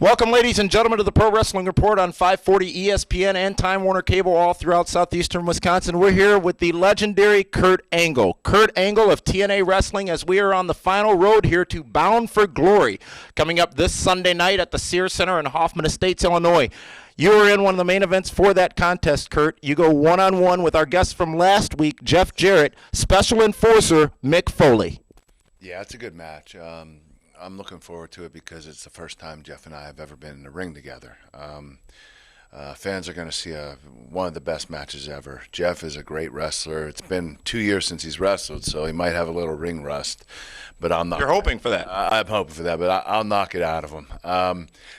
Welcome, ladies and gentlemen, to the Pro Wrestling Report on 540 ESPN and Time Warner Cable all throughout southeastern Wisconsin. We're here with the legendary Kurt Angle. Kurt Angle of TNA Wrestling, as we are on the final road here to Bound for Glory, coming up this Sunday night at the Sears Center in Hoffman Estates, Illinois. You were in one of the main events for that contest, Kurt. You go one-on-one with our guest from last week, Jeff Jarrett, Special Enforcer Mick Foley. Yeah, it's a good match. I'm looking forward to it because it's the first time Jeff and I have ever been in the ring together. Fans are going to see one of the best matches ever. Jeff is a great wrestler. It's been 2 years since he's wrestled, so he might have a little ring rust. But I'm not. You're hoping for that. I'm hoping for that, but I'll knock it out of him.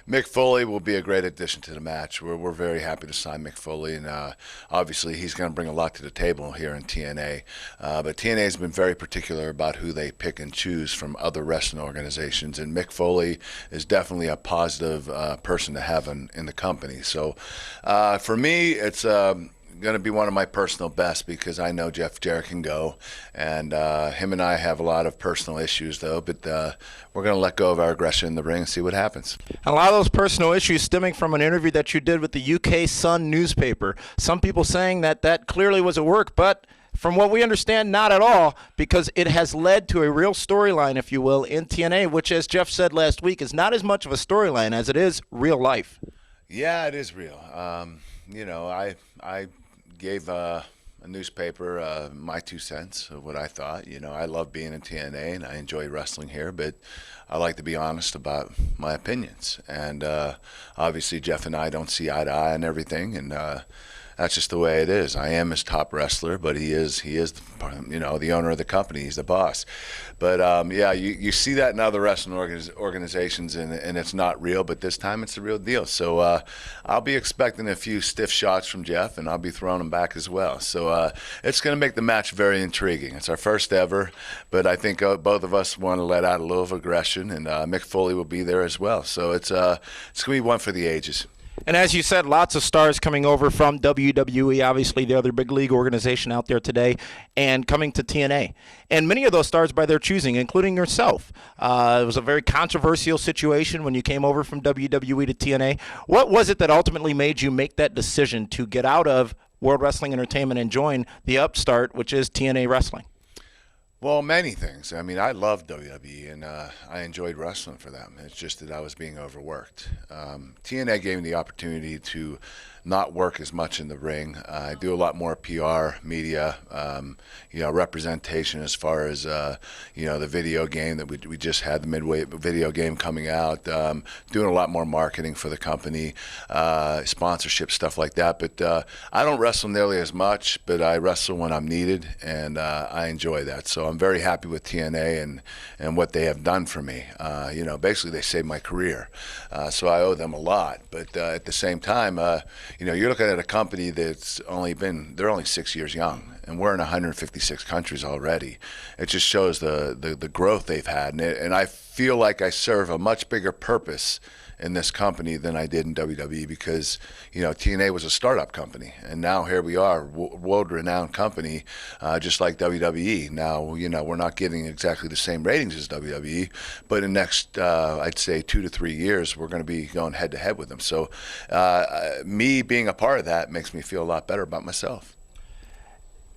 Mick Foley will be a great addition to the match. We're very happy to sign Mick Foley, and obviously he's going to bring a lot to the table here in TNA. But TNA has been very particular about who they pick and choose from other wrestling organizations, and Mick Foley is definitely a positive person to have in the company. So for me, it's going to be one of my personal bests because I know Jeff Jarrett can go, and him and I have a lot of personal issues though, but we're going to let go of our aggression in the ring and see what happens. A lot of those personal issues stemming from an interview that you did with the UK Sun newspaper. Some people saying that clearly was a work, but from what we understand, not at all, because it has led to a real storyline, if you will, in TNA, which, as Jeff said last week, is not as much of a storyline as it is real life. Yeah, it is real. I gave a newspaper my 2 cents of what I thought. I love being in TNA and I enjoy wrestling here, but I like to be honest about my opinions. And obviously Jeff and I don't see eye to eye on everything, and that's just the way it is. I am his top wrestler, but he is the owner of the company. He's the boss. But you see that in other wrestling organizations, and it's not real. But this time it's the real deal. So I'll be expecting a few stiff shots from Jeff, and I'll be throwing them back as well. So it's going to make the match very intriguing. It's our first ever, but I think both of us want to let out a little of aggression, and Mick Foley will be there as well. So it's going to be one for the ages. And as you said, lots of stars coming over from WWE, obviously the other big league organization out there today, and coming to TNA. And many of those stars by their choosing, including yourself. It was a very controversial situation when you came over from WWE to TNA. What was it that ultimately made you make that decision to get out of World Wrestling Entertainment and join the upstart, which is TNA Wrestling? Well, many things. I mean, I loved WWE, and I enjoyed wrestling for them. It's just that I was being overworked. TNA gave me the opportunity to not work as much in the ring. I do a lot more PR, media, representation as far as, the video game that we just had, the Midway video game coming out, doing a lot more marketing for the company, sponsorship, stuff like that. But I don't wrestle nearly as much, but I wrestle when I'm needed, and I enjoy that. So I'm very happy with TNA and what they have done for me. Basically they saved my career. So I owe them a lot. But at the same time, you're looking at a company that's they're only 6 years young, and we're in 156 countries already. It just shows the growth they've had, and I feel like I serve a much bigger purpose in this company than I did in WWE because, TNA was a startup company, and now here we are, world-renowned company, just like WWE. Now, we're not getting exactly the same ratings as WWE, but in the next, I'd say 2 to 3 years, we're going to be going head-to-head with them. So me being a part of that makes me feel a lot better about myself.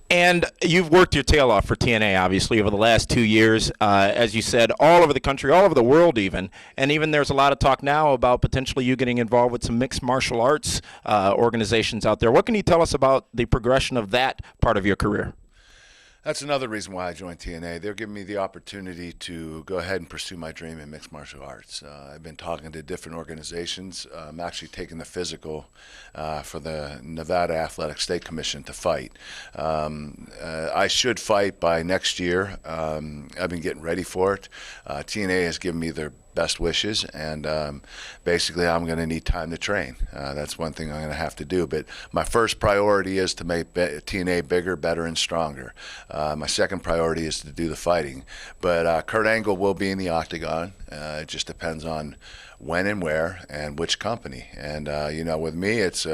And you've worked your tail off for TNA, obviously, over the last 2 years, as you said, all over the country, all over the world even. And even there's a lot of talk now about potentially you getting involved with some mixed martial arts organizations out there. What can you tell us about the progression of that part of your career? That's another reason why I joined TNA. They're giving me the opportunity to go ahead and pursue my dream in mixed martial arts. I've been talking to different organizations. I'm actually taking the physical for the Nevada Athletic State Commission to fight. I should fight by next year. I've been getting ready for it. TNA has given me their best wishes, and basically I'm going to need time to train. That's one thing I'm going to have to do, but my first priority is to make TNA bigger, better, and stronger. My second priority is to do the fighting, but Kurt Angle will be in the octagon. It just depends on when and where and which company, and with me it's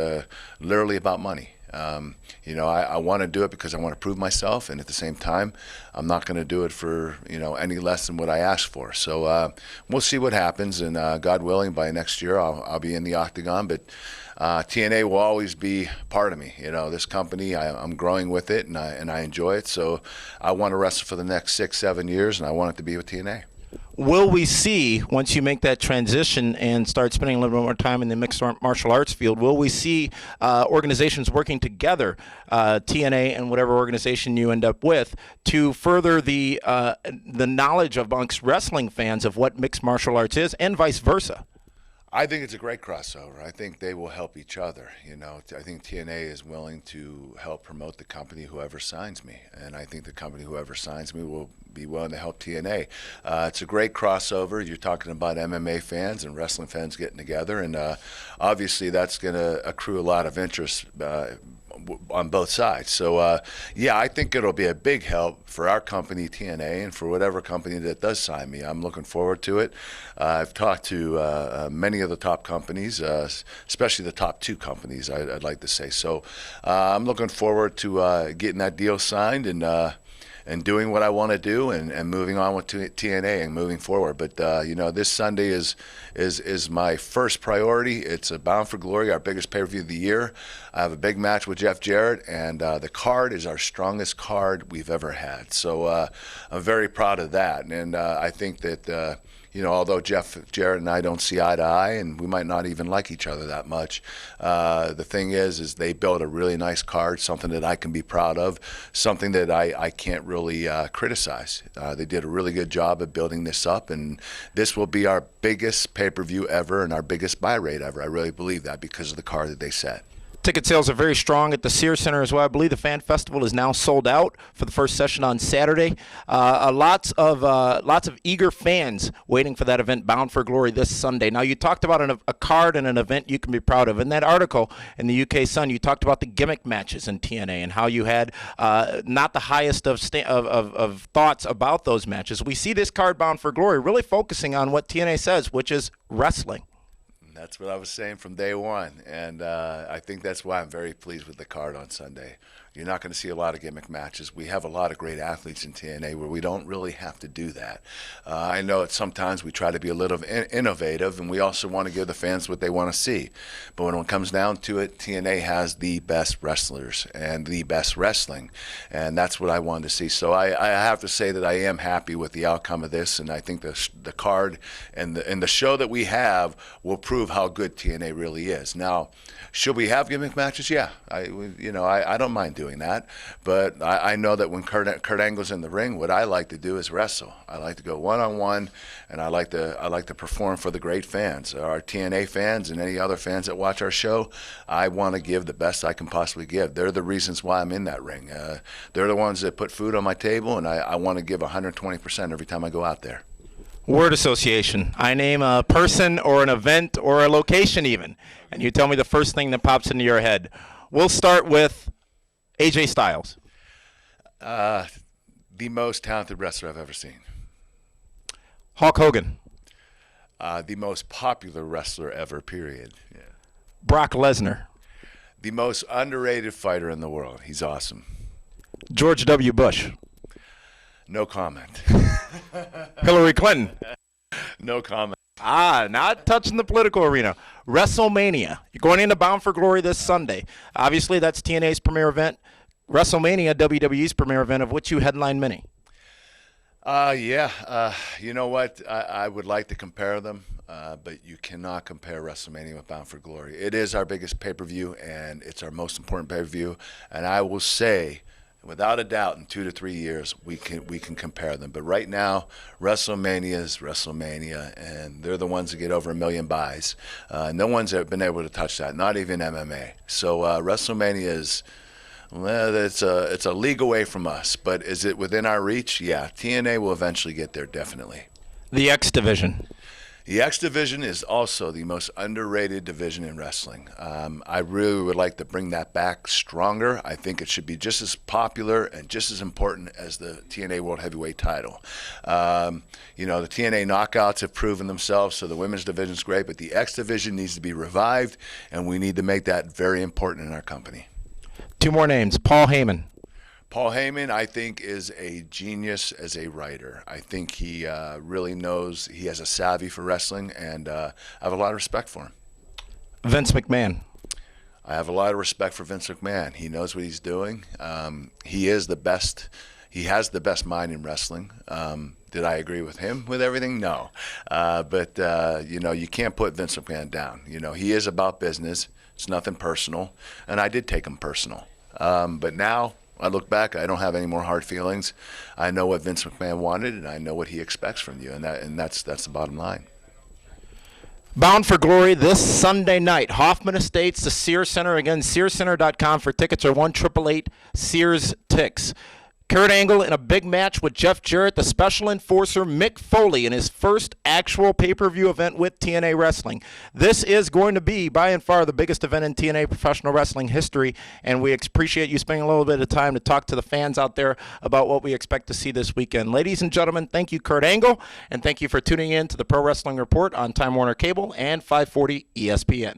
literally about money. I want to do it because I want to prove myself, and at the same time, I'm not going to do it for any less than what I asked for. So we'll see what happens, and God willing, by next year I'll be in the octagon. But TNA will always be part of me. This company, I'm growing with it, and I enjoy it. So I want to wrestle for the next 6-7 years, and I want it to be with TNA. Will we see, once you make that transition and start spending a little bit more time in the mixed martial arts field, will we see organizations working together, TNA and whatever organization you end up with, to further the knowledge amongst wrestling fans of what mixed martial arts is, and vice versa? I think it's a great crossover. I think they will help each other. I think TNA is willing to help promote the company, whoever signs me. And I think the company, whoever signs me, will be willing to help TNA. It's a great crossover. You're talking about MMA fans and wrestling fans getting together. And obviously that's going to accrue a lot of interest on both sides. So, I think it'll be a big help for our company, TNA, and for whatever company that does sign me. I'm looking forward to it. I've talked to many of the top companies, especially the top 2 companies, I'd like to say. So I'm looking forward to getting that deal signed and doing what I want to do and moving on with TNA and moving forward. But this Sunday is my first priority. It's a Bound for Glory, our biggest pay-per-view of the year. I have a big match with Jeff Jarrett, and the card is our strongest card we've ever had. So I'm very proud of that, and I think that although Jeff Jarrett and I don't see eye to eye, and we might not even like each other that much, the thing is they built a really nice card, something that I can be proud of, something that I can't really criticize. They did a really good job of building this up, and this will be our biggest pay-per-view ever and our biggest buy rate ever. I really believe that because of the card that they set. Ticket sales are very strong at the Sears Center as well. I believe the Fan Festival is now sold out for the first session on Saturday. Lots of eager fans waiting for that event, Bound for Glory, this Sunday. Now, you talked about a card and an event you can be proud of. In that article in the UK Sun, you talked about the gimmick matches in TNA and how you had not the highest of thoughts about those matches. We see this card, Bound for Glory, really focusing on what TNA says, which is wrestling. That's what I was saying from day one, and I think that's why I'm very pleased with the card on Sunday. You're not going to see a lot of gimmick matches. We have a lot of great athletes in TNA where we don't really have to do that. I know that sometimes we try to be a little innovative, and we also want to give the fans what they want to see. But when it comes down to it, TNA has the best wrestlers and the best wrestling, and that's what I wanted to see. So I have to say that I am happy with the outcome of this, and I think the card and the show that we have will prove how good TNA really is. Now, should we have gimmick matches? Yeah, I don't mind doing that, but I know that when Kurt Angle's in the ring, what I like to do is wrestle. I like to go one-on-one, and I like to perform for the great fans, our TNA fans, and any other fans that watch our show. I want to give the best I can possibly give. They're the reasons why I'm in that ring. They're the ones that put food on my table, and I want to give 120% every time I go out there. Word association. I name a person or an event or a location even, and you tell me the first thing that pops into your head. We'll start with AJ Styles. The most talented wrestler I've ever seen. Hulk Hogan. The most popular wrestler ever, period. Yeah. Brock Lesnar. The most underrated fighter in the world. He's awesome. George W. Bush. No comment. Hillary Clinton. No comment. Not touching the political arena. WrestleMania. You're going into Bound for Glory this Sunday. Obviously, that's TNA's premier event. WrestleMania, WWE's premier event, of which you headline many. You know what? I would like to compare them, but you cannot compare WrestleMania with Bound for Glory. It is our biggest pay-per-view, and it's our most important pay-per-view. And I will say, without a doubt, in 2 to 3 years, we can compare them. But right now, WrestleMania is WrestleMania, and they're the ones that get over 1 million buys. No one's ever been able to touch that, not even MMA. So WrestleMania is, well, it's a league away from us. But is it within our reach? Yeah, TNA will eventually get there, definitely. The X Division. The X Division is also the most underrated division in wrestling. I really would like to bring that back stronger. I think it should be just as popular and just as important as the TNA World Heavyweight title. The TNA Knockouts have proven themselves, so the women's division is great, but the X Division needs to be revived, and we need to make that very important in our company. Two more names. Paul Heyman. Paul Heyman, I think, is a genius as a writer. I think he really knows, he has a savvy for wrestling, and I have a lot of respect for him. Vince McMahon. I have a lot of respect for Vince McMahon. He knows what he's doing. He is the best. He has the best mind in wrestling. Did I agree with him with everything? No. But you can't put Vince McMahon down. He is about business. It's nothing personal. And I did take him personal. But now I look back, I don't have any more hard feelings. I know what Vince McMahon wanted, and I know what he expects from you. And that's the bottom line. Bound for Glory this Sunday night. Hoffman Estates, the Sears Center. Again, SearsCenter.com for tickets, or 1-888-SEARS-TICKS. Kurt Angle in a big match with Jeff Jarrett, the special enforcer Mick Foley in his first actual pay-per-view event with TNA Wrestling. This is going to be by and far the biggest event in TNA professional wrestling history, and we appreciate you spending a little bit of time to talk to the fans out there about what we expect to see this weekend. Ladies and gentlemen, thank you, Kurt Angle, and thank you for tuning in to the Pro Wrestling Report on Time Warner Cable and 540 ESPN.